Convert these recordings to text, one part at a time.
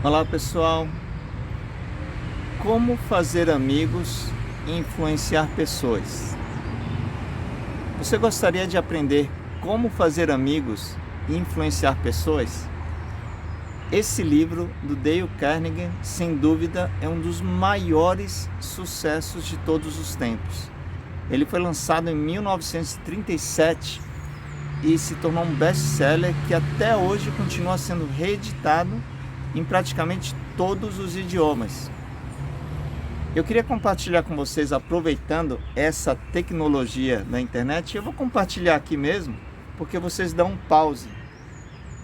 Olá pessoal, como fazer amigos e influenciar pessoas? Você gostaria de aprender como fazer amigos e influenciar pessoas? Esse livro do Dale Carnegie, sem dúvida, é um dos maiores sucessos de todos os tempos. Ele foi lançado em 1937 e se tornou um best-seller que até hoje continua sendo reeditado em praticamente todos os idiomas. Eu queria compartilhar com vocês, aproveitando essa tecnologia da internet, eu vou compartilhar aqui mesmo, porque vocês dão um pause.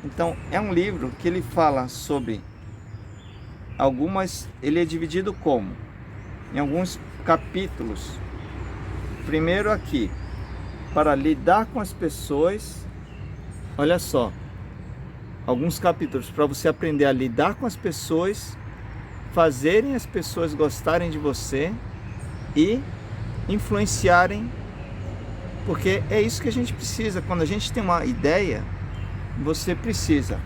Então, é um livro que ele fala sobre ele é dividido em alguns capítulos. Primeiro aqui, para lidar com as pessoas, olha só, alguns capítulos para você aprender a lidar com as pessoas, fazerem as pessoas gostarem de você e influenciarem, porque é isso que a gente precisa. Quando a gente tem uma ideia, você precisa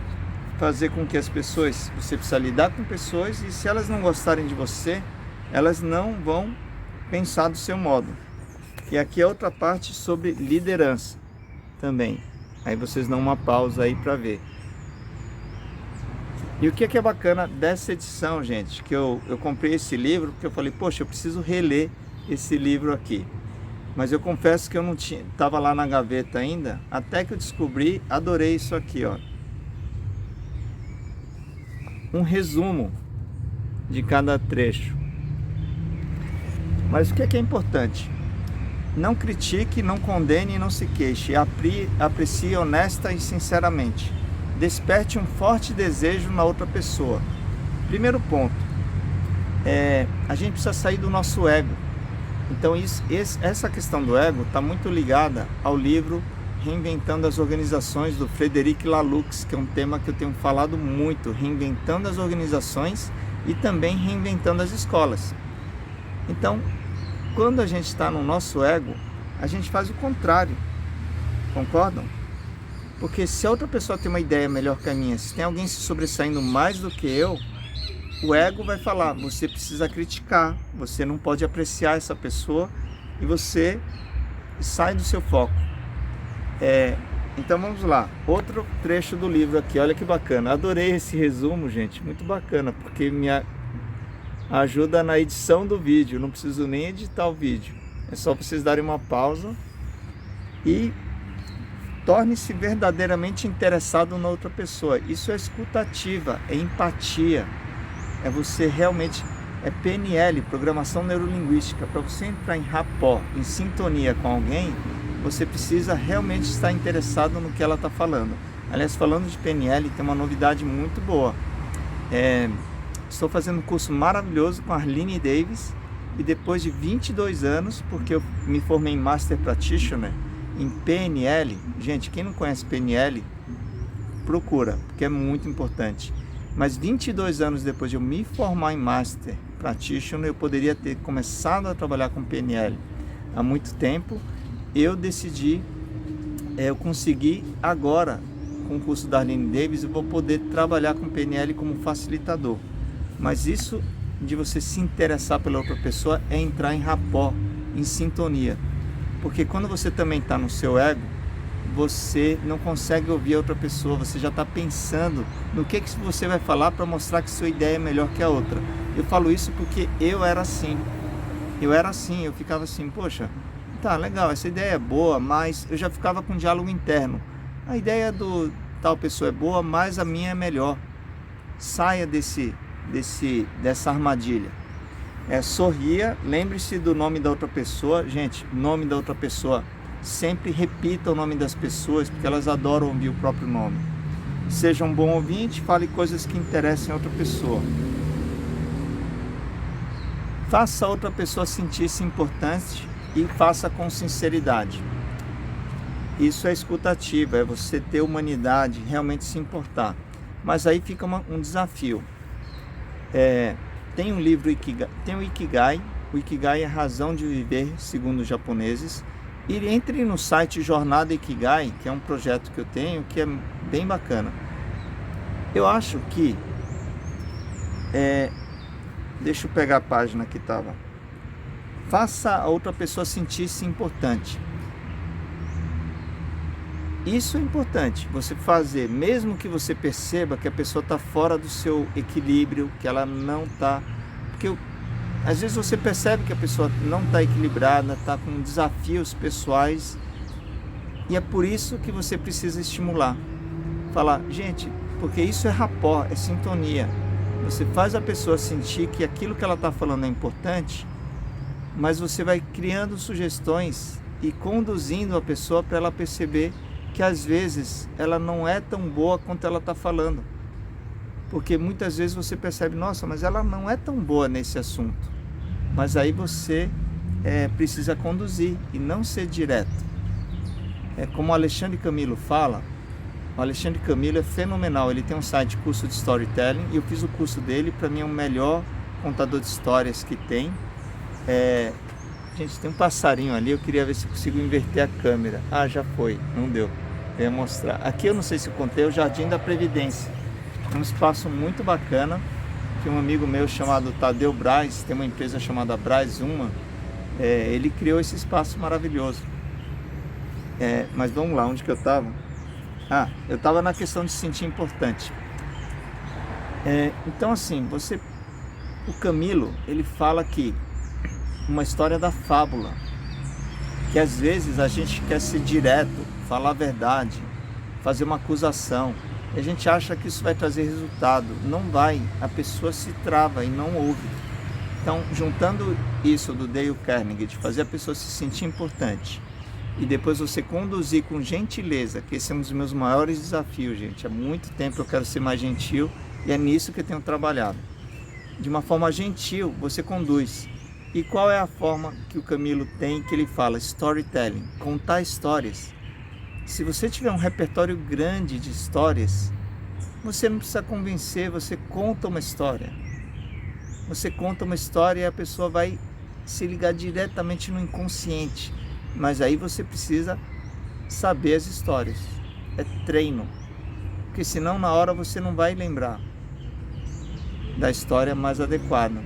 fazer com que você precisa lidar com pessoas, e se elas não gostarem de você, elas não vão pensar do seu modo. E aqui é outra parte sobre liderança também. Aí vocês dão uma pausa aí para ver. E o que é bacana dessa edição, gente, que eu comprei esse livro, porque eu falei, poxa, eu preciso reler esse livro aqui. Mas eu confesso que eu não tinha, estava lá na gaveta ainda, até que eu descobri, adorei isso aqui, ó. Um resumo de cada trecho. Mas o que é importante? Não critique, não condene e não se queixe. Aprecie honesta e sinceramente. Desperte um forte desejo na outra pessoa. Primeiro ponto, a gente precisa sair do nosso ego. Então essa questão do ego está muito ligada ao livro Reinventando as Organizações, do Frederic Laloux, que é um tema que eu tenho falado muito, reinventando as organizações e também reinventando as escolas. Então, quando a gente está no nosso ego, a gente faz o contrário, concordam? Porque se a outra pessoa tem uma ideia melhor que a minha, se tem alguém se sobressaindo mais do que eu, o ego vai falar, você precisa criticar, você não pode apreciar essa pessoa, e você sai do seu foco. Então vamos lá, outro trecho do livro aqui, olha que bacana, adorei esse resumo, gente, muito bacana, porque me ajuda na edição do vídeo, não preciso nem editar o vídeo, é só vocês darem uma pausa e torne-se verdadeiramente interessado na outra pessoa. Isso é escutativa, é empatia, é você realmente, é PNL, Programação Neurolinguística. Para você entrar em rapport, em sintonia com alguém, você precisa realmente estar interessado no que ela está falando. Aliás, falando de PNL, tem uma novidade muito boa. Estou fazendo um curso maravilhoso com a Arlene Davis, e depois de 22 anos, porque eu me formei em Master Practitioner, em PNL, gente, quem não conhece PNL, procura, porque é muito importante. Mas 22 anos depois de eu me formar em Master Practitioner, eu poderia ter começado a trabalhar com PNL há muito tempo. Eu decidi, eu consegui agora, com o curso da Arlene Davis, eu vou poder trabalhar com PNL como facilitador. Mas isso de você se interessar pela outra pessoa é entrar em rapport, em sintonia. Porque quando você também está no seu ego, você não consegue ouvir a outra pessoa, você já está pensando no que você vai falar para mostrar que sua ideia é melhor que a outra. Eu falo isso porque eu era assim, eu ficava assim, poxa, tá legal, essa ideia é boa, mas eu já ficava com um diálogo interno. A ideia do tal pessoa é boa, mas a minha é melhor. Saia dessa armadilha. Sorria, lembre-se do nome da outra pessoa. Gente, nome da outra pessoa, sempre repita o nome das pessoas, porque elas adoram ouvir o próprio nome. Seja um bom ouvinte, fale coisas que interessem a outra pessoa. Faça a outra pessoa sentir-se importante e faça com sinceridade. Isso é escutativa, é você ter humanidade, realmente se importar. Mas aí fica um desafio. Tem um livro, tem o Ikigai. O Ikigai é a razão de viver, segundo os japoneses. E entre no site Jornada Ikigai, que é um projeto que eu tenho, que é bem bacana. Eu acho que Deixa eu pegar a página que estava. Faça a outra pessoa sentir-se importante. Isso é importante, você fazer, mesmo que você perceba que a pessoa está fora do seu equilíbrio, que ela não está... Porque às vezes você percebe que a pessoa não está equilibrada, está com desafios pessoais, e é por isso que você precisa estimular. Falar, gente, porque isso é rapport, é sintonia. Você faz a pessoa sentir que aquilo que ela está falando é importante, mas você vai criando sugestões e conduzindo a pessoa para ela perceber que às vezes ela não é tão boa quanto ela está falando. Porque muitas vezes você percebe, nossa, mas ela não é tão boa nesse assunto. Mas aí você precisa conduzir e não ser direto. É como o Alexandre Camilo fala, o Alexandre Camilo é fenomenal, ele tem um site de curso de storytelling e eu fiz o curso dele, para mim é o melhor contador de histórias que tem. Gente, tem um passarinho ali, eu queria ver se eu consigo inverter a câmera. Ah, já foi, não deu. Eu ia mostrar. Aqui eu não sei se eu contei, é o Jardim da Previdência. É um espaço muito bacana, que um amigo meu chamado Tadeu Braz, tem uma empresa chamada Braz Uma, ele criou esse espaço maravilhoso. Mas vamos lá, onde que eu estava? Eu estava na questão de se sentir importante. Então assim, o Camilo, ele fala que uma história da fábula, que às vezes a gente quer ser direto, falar a verdade, fazer uma acusação, e a gente acha que isso vai trazer resultado. Não vai, a pessoa se trava e não ouve. Então, juntando isso do Dale Carnegie, de fazer a pessoa se sentir importante, e depois você conduzir com gentileza, que esse é um dos meus maiores desafios, gente. Há muito tempo eu quero ser mais gentil, e é nisso que eu tenho trabalhado. De uma forma gentil, você conduz. E qual é a forma que o Camilo tem, que ele fala? Storytelling, contar histórias. Se você tiver um repertório grande de histórias, você não precisa convencer, você conta uma história. Você conta uma história e a pessoa vai se ligar diretamente no inconsciente. Mas aí você precisa saber as histórias. É treino. Porque senão na hora você não vai lembrar da história mais adequada.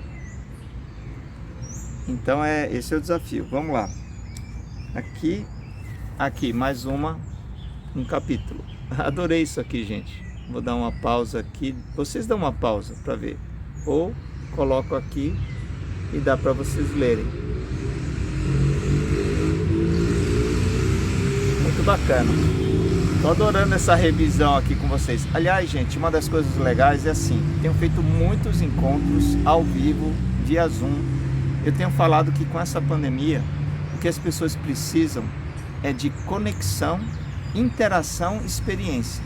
Então esse é o desafio. Vamos lá. Aqui mais um capítulo. Adorei isso aqui, gente. Vou dar uma pausa aqui. Vocês dão uma pausa para ver. Ou coloco aqui e dá para vocês lerem. Muito bacana. Tô adorando essa revisão aqui com vocês. Aliás, gente, uma das coisas legais é assim, tenho feito muitos encontros ao vivo, via Zoom. Eu tenho falado que com essa pandemia, o que as pessoas precisam é de conexão, interação, experiência.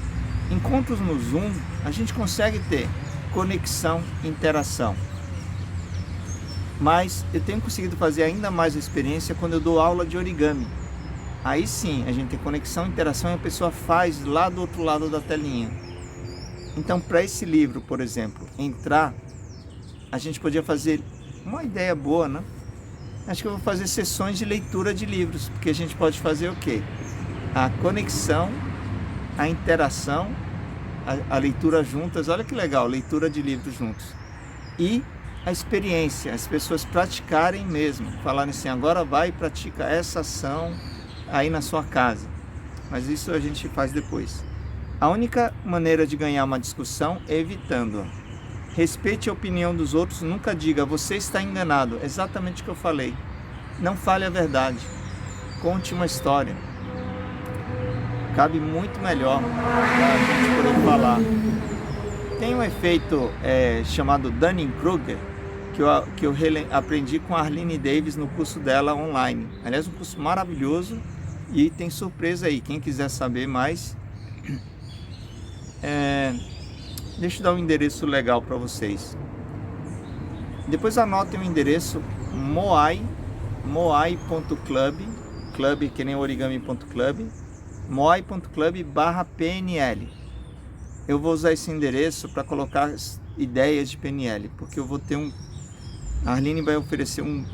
Encontros no Zoom, a gente consegue ter conexão, interação. Mas eu tenho conseguido fazer ainda mais experiência quando eu dou aula de origami. Aí sim, a gente tem conexão, interação e a pessoa faz lá do outro lado da telinha. Então, para esse livro, por exemplo, a gente podia fazer uma ideia boa, né? Acho que eu vou fazer sessões de leitura de livros, porque a gente pode fazer o quê? A conexão, a interação, a leitura juntas, olha que legal, leitura de livros juntos. E a experiência, as pessoas praticarem mesmo, falarem assim, agora vai e pratica essa ação aí na sua casa. Mas isso a gente faz depois. A única maneira de ganhar uma discussão é evitando-a. Respeite a opinião dos outros, nunca diga, você está enganado. Exatamente o que eu falei. Não fale a verdade. Conte uma história. Cabe muito melhor para a gente poder falar. Tem um efeito chamado Dunning-Kruger, que eu aprendi com a Arlene Davis no curso dela online. Aliás, um curso maravilhoso e tem surpresa aí. Quem quiser saber mais, deixa eu dar um endereço legal para vocês. Depois anotem o endereço moai.club, club que nem origami.club, moai.club/PNL. Eu vou usar esse endereço para colocar ideias de PNL, porque eu vou ter a Arlene vai oferecer um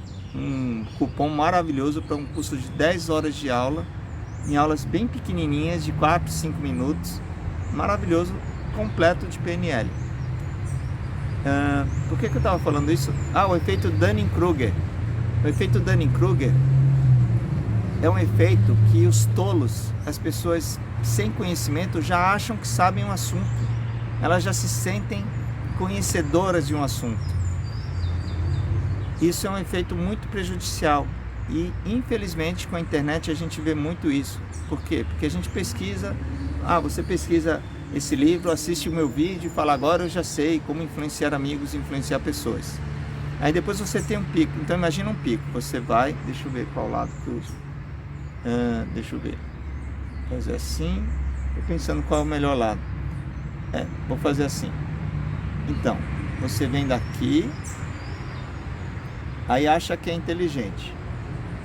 cupom maravilhoso para um curso de 10 horas de aula, em aulas bem pequenininhas, de 4, 5 minutos, maravilhoso, completo de PNL. Por que eu estava falando isso? O efeito Dunning-Kruger. O efeito Dunning-Kruger é um efeito que os tolos, as pessoas sem conhecimento, já acham que sabem um assunto. Elas já se sentem conhecedoras de um assunto. Isso é um efeito muito prejudicial. E, infelizmente, com a internet a gente vê muito isso. Por quê? Porque a gente pesquisa, você pesquisa esse livro, assiste o meu vídeo e fala, agora eu já sei como influenciar amigos e influenciar pessoas. Aí depois você tem um pico. Então imagina um pico. Você vai, deixa eu ver qual lado que eu uso. Deixa eu ver. Vou fazer assim. Estou pensando qual é o melhor lado. Vou fazer assim. Então, você vem daqui, aí acha que é inteligente.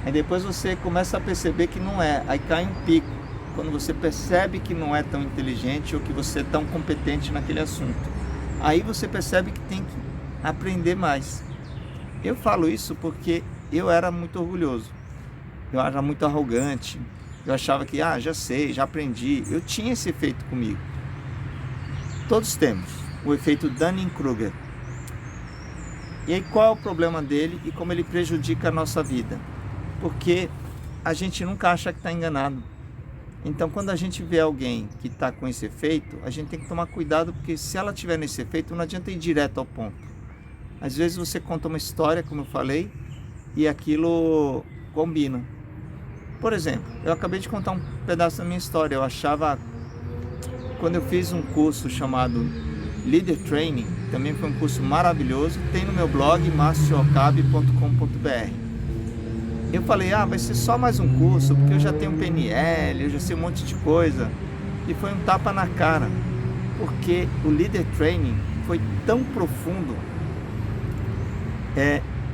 Aí depois você começa a perceber que não é. Aí cai um pico. Quando você percebe que não é tão inteligente ou que você é tão competente naquele assunto. Aí você percebe que tem que aprender mais. Eu falo isso porque eu era muito orgulhoso. Eu era muito arrogante. Eu achava que, já sei, já aprendi. Eu tinha esse efeito comigo. Todos temos o efeito Dunning-Kruger. E aí qual é o problema dele e como ele prejudica a nossa vida? Porque a gente nunca acha que está enganado. Então, quando a gente vê alguém que está com esse efeito, a gente tem que tomar cuidado, porque se ela tiver nesse efeito, não adianta ir direto ao ponto. Às vezes você conta uma história, como eu falei, e aquilo combina. Por exemplo, eu acabei de contar um pedaço da minha história. Eu achava, quando eu fiz um curso chamado Leader Training, também foi um curso maravilhoso, tem no meu blog, marciocabe.com.br. Eu falei, vai ser só mais um curso, porque eu já tenho um PNL, eu já sei um monte de coisa. E foi um tapa na cara, porque o Leader Training foi tão profundo.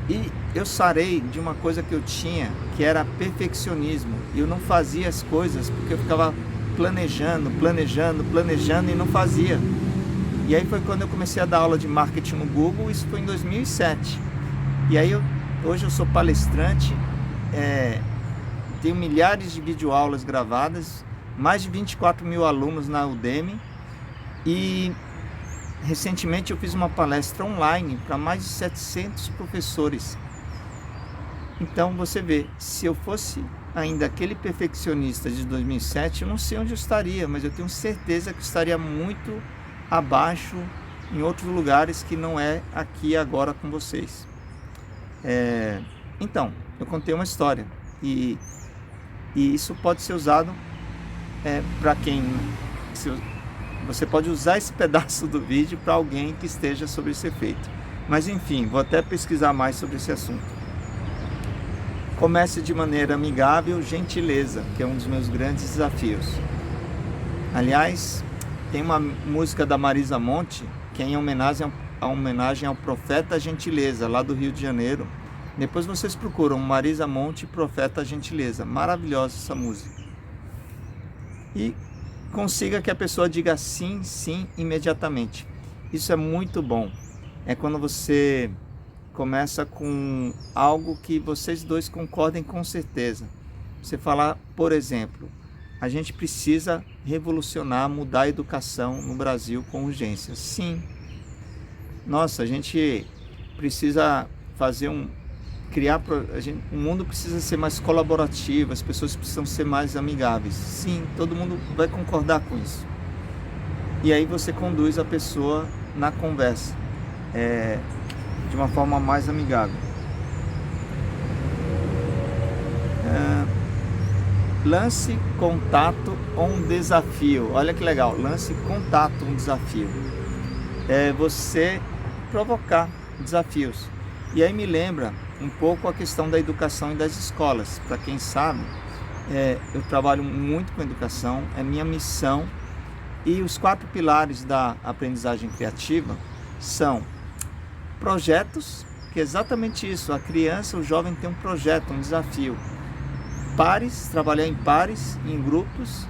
E eu sarei de uma coisa que eu tinha, que era perfeccionismo. E eu não fazia as coisas, porque eu ficava planejando e não fazia. E aí foi quando eu comecei a dar aula de marketing no Google, isso foi em 2007. E aí hoje eu sou palestrante, tenho milhares de videoaulas gravadas, mais de 24 mil alunos na Udemy, e recentemente eu fiz uma palestra online para mais de 700 professores. Então você vê, se eu fosse ainda aquele perfeccionista de 2007, eu não sei onde eu estaria, mas eu tenho certeza que eu estaria muito abaixo em outros lugares que não é aqui agora com vocês. Então, eu contei uma história e isso pode ser usado para quem... Você pode usar esse pedaço do vídeo para alguém que esteja sobre esse efeito. Mas enfim, vou até pesquisar mais sobre esse assunto. Comece de maneira amigável, gentileza, que é um dos meus grandes desafios. Aliás, tem uma música da Marisa Monte, que é em homenagem ao Profeta Gentileza, lá do Rio de Janeiro. Depois vocês procuram Marisa Monte, Profeta Gentileza. Maravilhosa essa música. E consiga que a pessoa diga sim, sim, imediatamente. Isso é muito bom. É quando você começa com algo que vocês dois concordem com certeza. Você falar, por exemplo, a gente precisa revolucionar, mudar a educação no Brasil com urgência. Sim. Nossa, a gente precisa fazer o mundo precisa ser mais colaborativo, as pessoas precisam ser mais amigáveis. Sim, todo mundo vai concordar com isso. E aí você conduz a pessoa na conversa, de uma forma mais amigável. Lance contato ou um desafio. Olha que legal, lance contato, um desafio. Você provocar desafios. E aí me lembra um pouco a questão da educação e das escolas. Para quem sabe, eu trabalho muito com educação, é minha missão. E os 4 pilares da aprendizagem criativa são projetos, que é exatamente isso. A criança, o jovem tem um projeto, um desafio. Pares, trabalhar em pares, em grupos.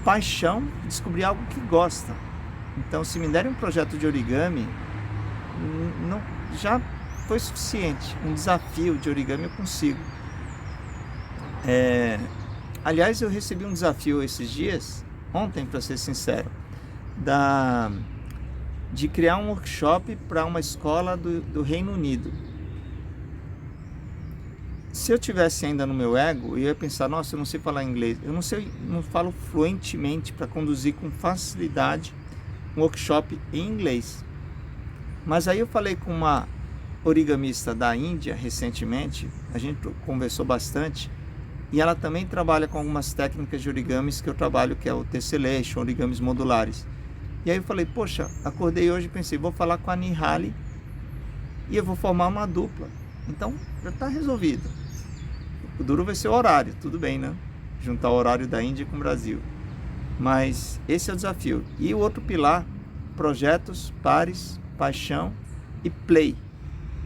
Paixão, descobrir algo que gosta. Então, se me derem um projeto de origami, não, já foi suficiente. Um desafio de origami eu consigo. Aliás, eu recebi um desafio esses dias, ontem, para ser sincero, de criar um workshop para uma escola do Reino Unido. Se eu tivesse ainda no meu ego, eu ia pensar, nossa, eu não sei falar inglês, eu não falo fluentemente para conduzir com facilidade um workshop em inglês. Mas aí eu falei com uma origamista da Índia recentemente, a gente conversou bastante, e ela também trabalha com algumas técnicas de origamis que eu trabalho, que é o tessellation, origamis modulares. E aí eu falei, poxa, acordei hoje e pensei, vou falar com a Nihali e eu vou formar uma dupla. Então, já está resolvido. O duro vai ser o horário, tudo bem, né? Juntar o horário da Índia com o Brasil. Mas esse é o desafio. E o outro pilar, projetos, pares, paixão e play.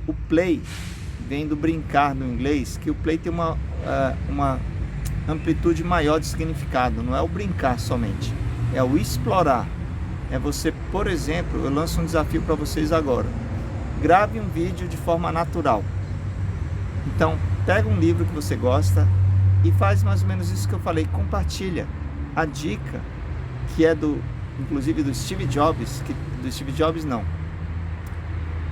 O play vem do brincar no inglês, que o play tem uma amplitude maior de significado. Não é o brincar somente, é o explorar. É você, por exemplo, eu lanço um desafio para vocês agora. Grave um vídeo de forma natural. Então, pega um livro que você gosta e faz mais ou menos isso que eu falei, compartilha. A dica, que é inclusive do Steve Jobs, do Steve Jobs não.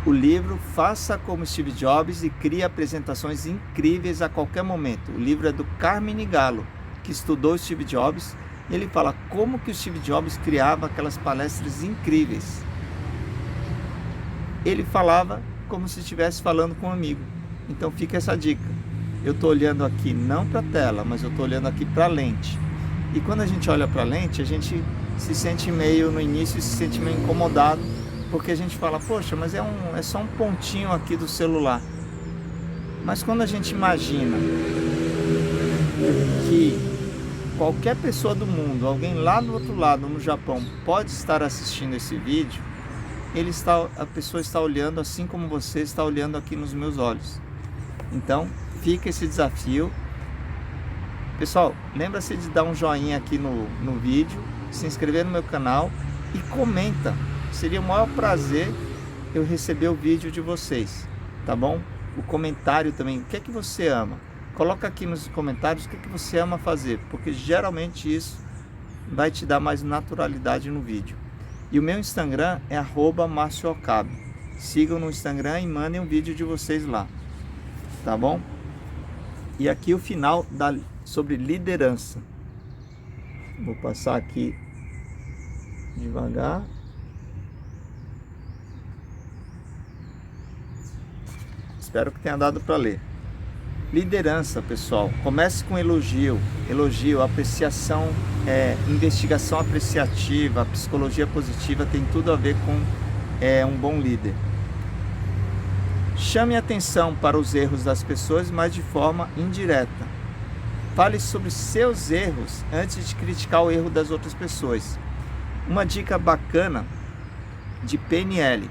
O livro Faça como Steve Jobs e crie apresentações incríveis a qualquer momento. O livro é do Carmine Gallo, que estudou Steve Jobs, e ele fala como que o Steve Jobs criava aquelas palestras incríveis. Ele falava como se estivesse falando com um amigo. Então fica essa dica. Eu estou olhando aqui não para a tela, mas eu estou olhando aqui para a lente. E quando a gente olha para a lente, a gente se sente meio, no início, se sente meio incomodado, porque a gente fala, poxa, mas é só um pontinho aqui do celular. Mas quando a gente imagina que qualquer pessoa do mundo, alguém lá do outro lado, no Japão, pode estar assistindo esse vídeo, a pessoa está olhando assim como você está olhando aqui nos meus olhos. Então, fica esse desafio. Pessoal, lembra-se de dar um joinha aqui no vídeo, se inscrever no meu canal e comenta. Seria o maior prazer eu receber o vídeo de vocês, tá bom? O comentário também, o que é que você ama? Coloca aqui nos comentários o que é que você ama fazer, porque geralmente isso vai te dar mais naturalidade no vídeo. E o meu Instagram é @marciocabe. Sigam no Instagram e mandem um vídeo de vocês lá, tá bom? E aqui o final sobre liderança. Vou passar aqui devagar. Espero que tenha dado para ler. Liderança, pessoal. Comece com elogio, apreciação, investigação apreciativa, a psicologia positiva tem tudo a ver com um bom líder. Chame atenção para os erros das pessoas, mas de forma indireta. Fale sobre seus erros antes de criticar o erro das outras pessoas. Uma dica bacana de PNL: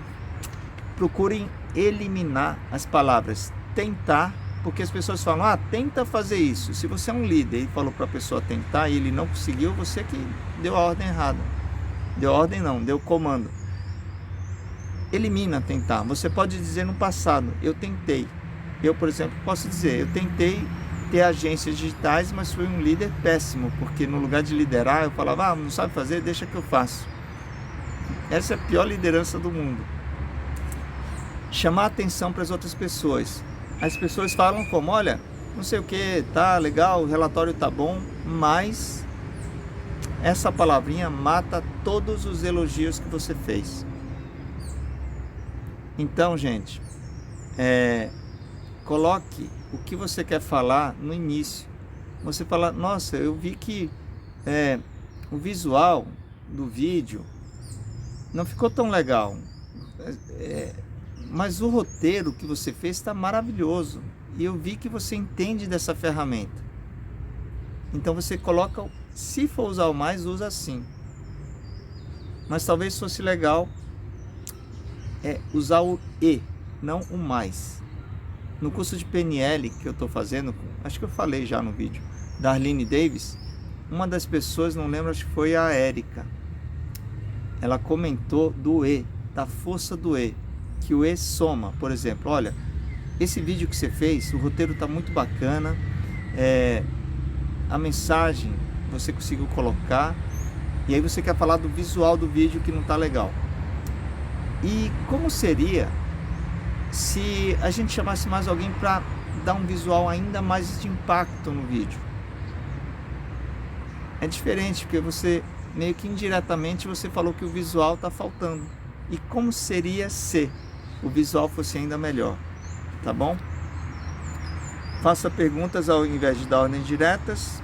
procurem eliminar as palavras tentar, porque as pessoas falam, tenta fazer isso. Se você é um líder e falou para a pessoa tentar e ele não conseguiu, você que deu a ordem errada. Deu ordem não, deu comando. Elimina tentar. Você pode dizer no passado, eu tentei. Eu, por exemplo, posso dizer, eu tentei ter agências digitais, mas fui um líder péssimo, porque no lugar de liderar, eu falava, não sabe fazer, deixa que eu faço. Essa é a pior liderança do mundo. Chamar atenção para as outras pessoas. As pessoas falam como, olha, não sei o que, tá legal, o relatório tá bom, mas essa palavrinha mata todos os elogios que você fez. Então, gente, coloque o que você quer falar no início. Você fala, nossa, eu vi que o visual do vídeo não ficou tão legal, mas o roteiro que você fez está maravilhoso e eu vi que você entende dessa ferramenta. Então você coloca, se for usar o mais, usa assim. Mas talvez fosse legal usar o e, não o mais. No curso de PNL que eu estou fazendo, acho que eu falei já no vídeo, da Arlene Davis, uma das pessoas, não lembro, acho que foi a Érica, ela comentou do e, da força do e, que o e soma. Por exemplo, olha, esse vídeo que você fez, o roteiro está muito bacana, a mensagem você conseguiu colocar, e aí você quer falar do visual do vídeo que não está legal. E como seria se a gente chamasse mais alguém para dar um visual ainda mais de impacto no vídeo? É diferente, porque você, meio que indiretamente, você falou que o visual está faltando. E como seria se o visual fosse ainda melhor? Tá bom? Faça perguntas ao invés de dar ordens diretas.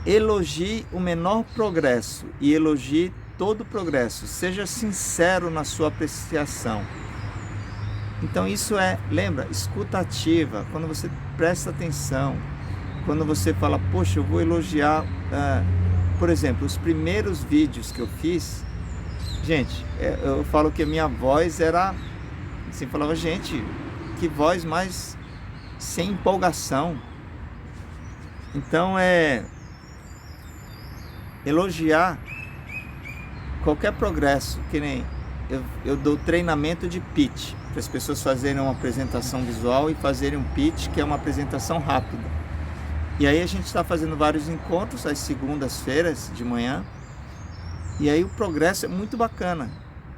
Elogie o menor progresso e elogie todo o progresso. Seja sincero na sua apreciação. Então isso lembra, escuta ativa, quando você presta atenção, quando você fala, poxa, eu vou elogiar, por exemplo, os primeiros vídeos que eu fiz, gente, eu falo que a minha voz era, assim, falava, gente, que voz mais sem empolgação. Então elogiar qualquer progresso, que nem eu dou treinamento de pitch, para as pessoas fazerem uma apresentação visual e fazerem um pitch, que é uma apresentação rápida. E aí a gente está fazendo vários encontros às segundas-feiras de manhã, e aí o progresso é muito bacana,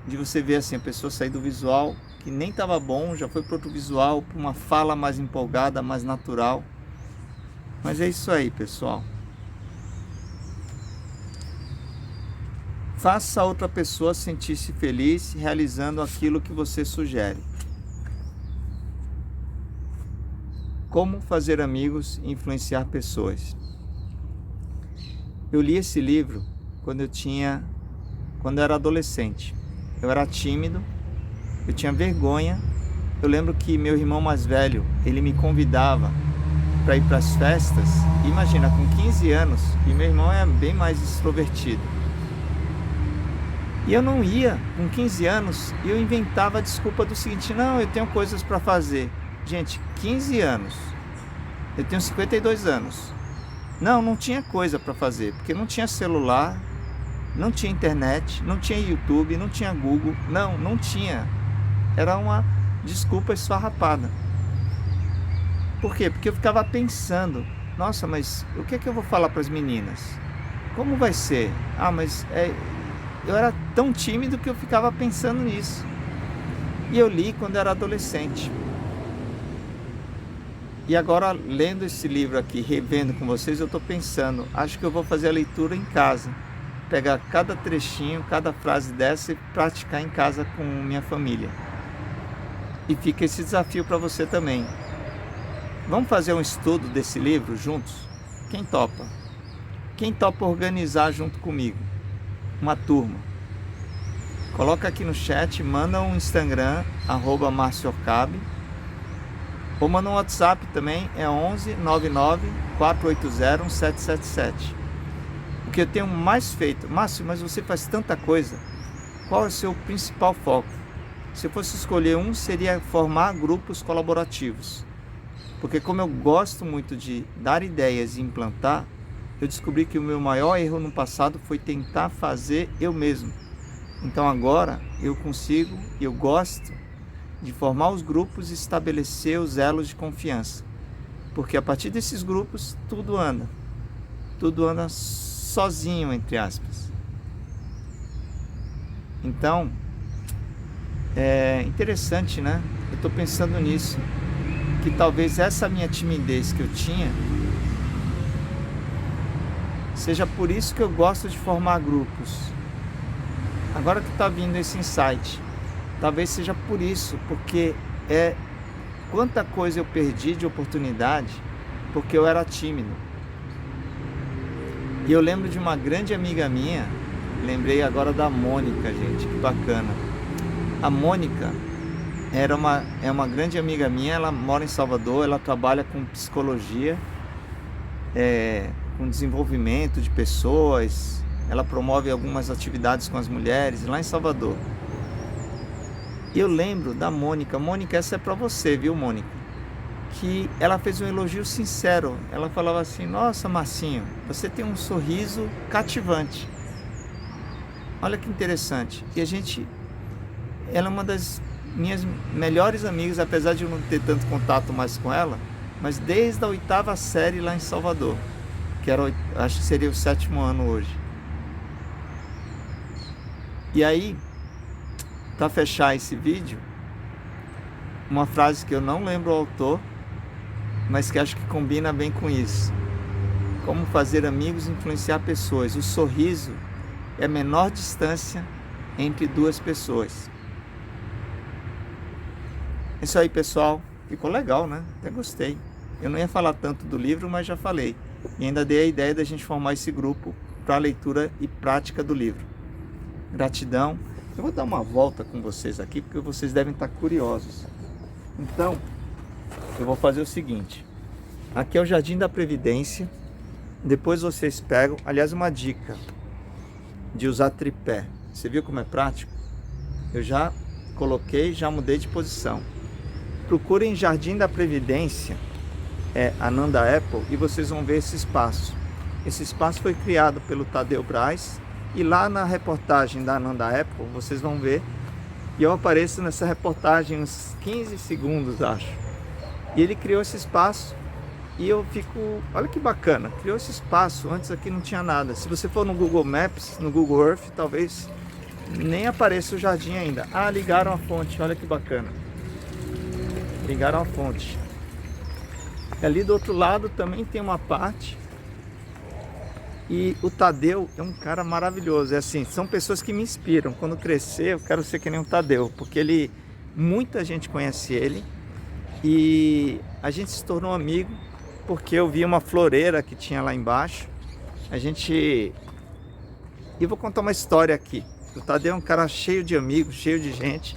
de você ver assim, a pessoa sair do visual, que nem estava bom, já foi para outro visual, para uma fala mais empolgada, mais natural. Mas é isso aí, pessoal. Faça a outra pessoa sentir-se feliz realizando aquilo que você sugere. Como fazer amigos e influenciar pessoas. Eu li esse livro quando eu era adolescente. Eu era tímido, eu tinha vergonha. Eu lembro que meu irmão mais velho, ele me convidava para ir para as festas. Imagina, com 15 anos, e meu irmão é bem mais extrovertido. E eu não ia, com 15 anos, e eu inventava a desculpa do seguinte, não, eu tenho coisas para fazer. Gente, 15 anos, eu tenho 52 anos. Não tinha coisa para fazer, porque não tinha celular, não tinha internet, não tinha YouTube, não tinha Google, não tinha. Era uma desculpa esfarrapada. Por quê? Porque eu ficava pensando, nossa, mas o que é que eu vou falar para as meninas? Como vai ser? Eu era tão tímido que eu ficava pensando nisso. E eu li quando era adolescente. E agora, lendo esse livro aqui, revendo com vocês, eu estou pensando, acho que eu vou fazer a leitura em casa. Pegar cada trechinho, cada frase dessa e praticar em casa com minha família. E fica esse desafio para você também. Vamos fazer um estudo desse livro juntos? Quem topa? Quem topa organizar junto comigo? Uma turma. Coloca aqui no chat, manda um Instagram, @marciocabe, ou manda um WhatsApp também, é 11 99 480 1777. O que eu tenho mais feito, Márcio, mas você faz tanta coisa, qual é o seu principal foco? Se eu fosse escolher um, seria formar grupos colaborativos, porque como eu gosto muito de dar ideias e implantar, eu descobri que o meu maior erro no passado foi tentar fazer eu mesmo. Então agora eu consigo, eu gosto de formar os grupos e estabelecer os elos de confiança. Porque a partir desses grupos tudo anda sozinho, entre aspas. Então, é interessante, né? Eu estou pensando nisso, que talvez essa minha timidez que eu tinha seja por isso que eu gosto de formar grupos. Agora que está vindo esse insight, talvez seja por isso, porque quanta coisa eu perdi de oportunidade porque eu era tímido. E eu lembro de uma grande amiga minha, lembrei agora da Mônica, gente, que bacana. A Mônica é uma grande amiga minha, ela mora em Salvador, ela trabalha com psicologia, com desenvolvimento de pessoas, ela promove algumas atividades com as mulheres lá em Salvador. E eu lembro da Mônica, essa é para você, viu, Mônica? Que ela fez um elogio sincero, ela falava assim, nossa, Marcinho, você tem um sorriso cativante. Olha que interessante. E ela é uma das minhas melhores amigas, apesar de eu não ter tanto contato mais com ela, mas desde a 8ª série lá em Salvador, que acho que seria o 7º ano hoje. E aí, para fechar esse vídeo, uma frase que eu não lembro o autor, mas que acho que combina bem com isso. Como fazer amigos e influenciar pessoas. O sorriso é a menor distância entre duas pessoas. Isso aí, pessoal. Ficou legal, né? Até gostei. Eu não ia falar tanto do livro, mas já falei. E ainda dei a ideia da gente formar esse grupo para leitura e prática do livro. Gratidão. Eu vou dar uma volta com vocês aqui, porque vocês devem estar curiosos. Então, eu vou fazer o seguinte. Aqui é o Jardim da Previdência. Depois vocês pegam, aliás, uma dica de usar tripé. Você viu como é prático? Eu já coloquei, já mudei de posição. Procurem Jardim da Previdência, Ananda Apple, e vocês vão ver esse espaço. Esse espaço foi criado pelo Tadeu Braz, e lá na reportagem da Ananda Apple, vocês vão ver, e eu apareço nessa reportagem uns 15 segundos, acho. E ele criou esse espaço, e eu fico, olha que bacana, criou esse espaço, antes aqui não tinha nada. Se você for no Google Maps, no Google Earth, talvez nem apareça o jardim ainda. Ah, ligaram a fonte, olha que bacana. Ligaram a fonte. E ali do outro lado também tem uma parte. E o Tadeu é um cara maravilhoso. É assim, são pessoas que me inspiram. Quando crescer, eu quero ser que nem o Tadeu, porque muita gente conhece ele. E a gente se tornou amigo porque eu vi uma floreira que tinha lá embaixo. E vou contar uma história aqui. O Tadeu é um cara cheio de amigos, cheio de gente.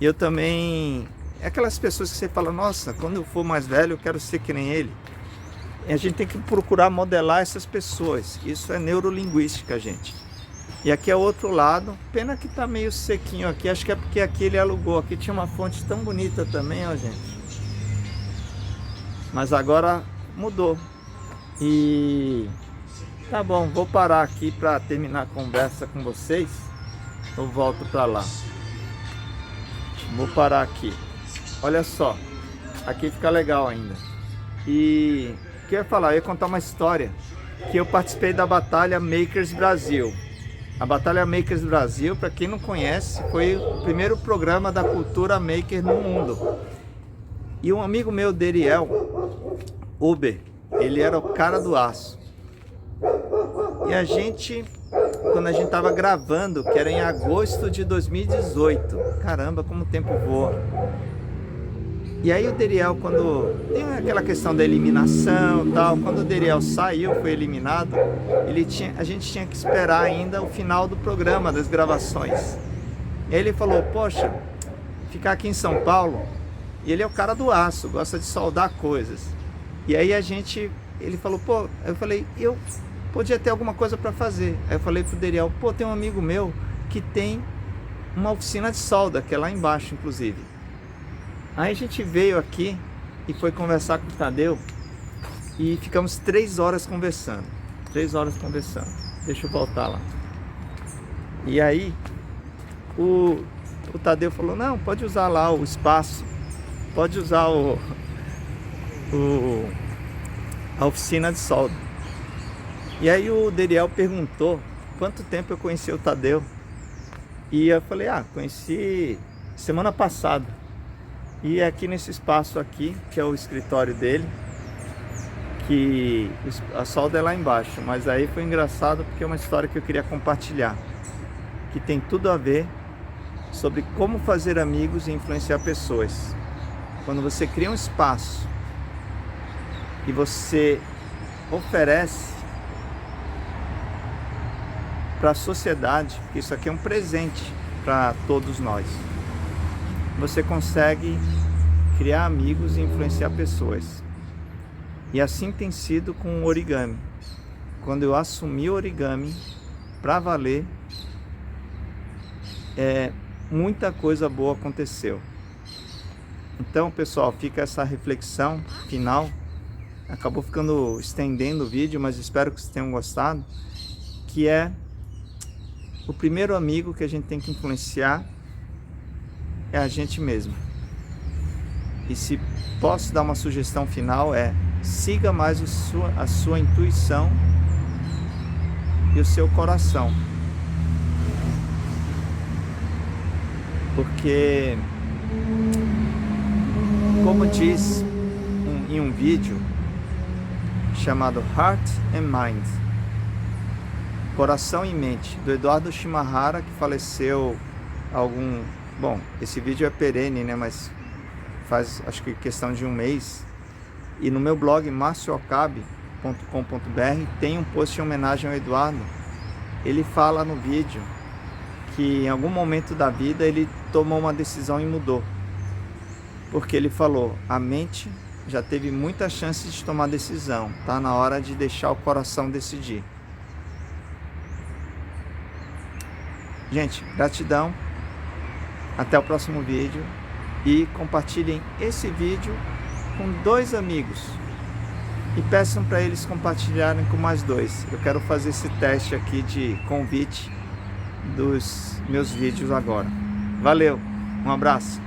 E eu também... É aquelas pessoas que você fala, nossa, quando eu for mais velho eu quero ser que nem ele. E a gente tem que procurar modelar essas pessoas. Isso é neurolinguística, gente. E aqui é o outro lado. Pena que tá meio sequinho aqui. Acho que é porque aqui ele alugou. Aqui tinha uma fonte tão bonita também, ó, gente. Mas agora mudou. E tá bom, vou parar aqui para terminar a conversa com vocês. Eu volto para lá. Vou parar aqui. Olha só, aqui fica legal ainda. E o que eu ia falar? Eu ia contar uma história. Que eu participei da Batalha Makers Brasil. A Batalha Makers Brasil, para quem não conhece, foi o primeiro programa da cultura maker no mundo. E um amigo meu, Deriel Uber, ele era o cara do aço. E a gente, quando a gente tava gravando, que era em agosto de 2018, caramba, como o tempo voa. E aí o Deriel, quando tem aquela questão da eliminação e tal, quando o Deriel saiu, foi eliminado, a gente tinha que esperar ainda o final do programa, das gravações. E aí ele falou, poxa, ficar aqui em São Paulo, e ele é o cara do aço, gosta de soldar coisas. E aí ele falou, pô, eu falei, eu podia ter alguma coisa para fazer. Aí eu falei pro Deriel, pô, tem um amigo meu que tem uma oficina de solda, que é lá embaixo, inclusive. Aí a gente veio aqui e foi conversar com o Tadeu e ficamos 3 horas conversando. 3 horas conversando. Deixa eu voltar lá. E aí o Tadeu falou, não, pode usar lá o espaço, pode usar a oficina de solda. E aí o Deriel perguntou quanto tempo eu conheci o Tadeu. E eu falei, conheci semana passada. E é aqui nesse espaço aqui, que é o escritório dele, que a solda é lá embaixo. Mas aí foi engraçado porque é uma história que eu queria compartilhar, que tem tudo a ver sobre como fazer amigos e influenciar pessoas. Quando você cria um espaço e você oferece para a sociedade, porque isso aqui é um presente para todos nós, você consegue criar amigos e influenciar pessoas. E assim tem sido com o origami. Quando eu assumi o origami para valer, muita coisa boa aconteceu. Então, pessoal, fica essa reflexão final. Acabou estendendo o vídeo, mas espero que vocês tenham gostado. Que é o primeiro amigo que a gente tem que influenciar é a gente mesmo. E se posso dar uma sugestão final, siga mais a sua intuição e o seu coração. Porque, como diz em um vídeo chamado Heart and Mind, Coração e Mente, do Eduardo Shimahara, que faleceu bom, esse vídeo é perene, né, mas faz acho que questão de um mês. E no meu blog marciocabe.com.br tem um post em homenagem ao Eduardo. Ele fala no vídeo que em algum momento da vida ele tomou uma decisão e mudou. Porque ele falou, a mente já teve muita chance de tomar decisão, tá na hora de deixar o coração decidir. Gente, gratidão, até o próximo vídeo e compartilhem esse vídeo com 2 amigos e peçam para eles compartilharem com mais 2. Eu quero fazer esse teste aqui de convite dos meus vídeos agora. Valeu, um abraço.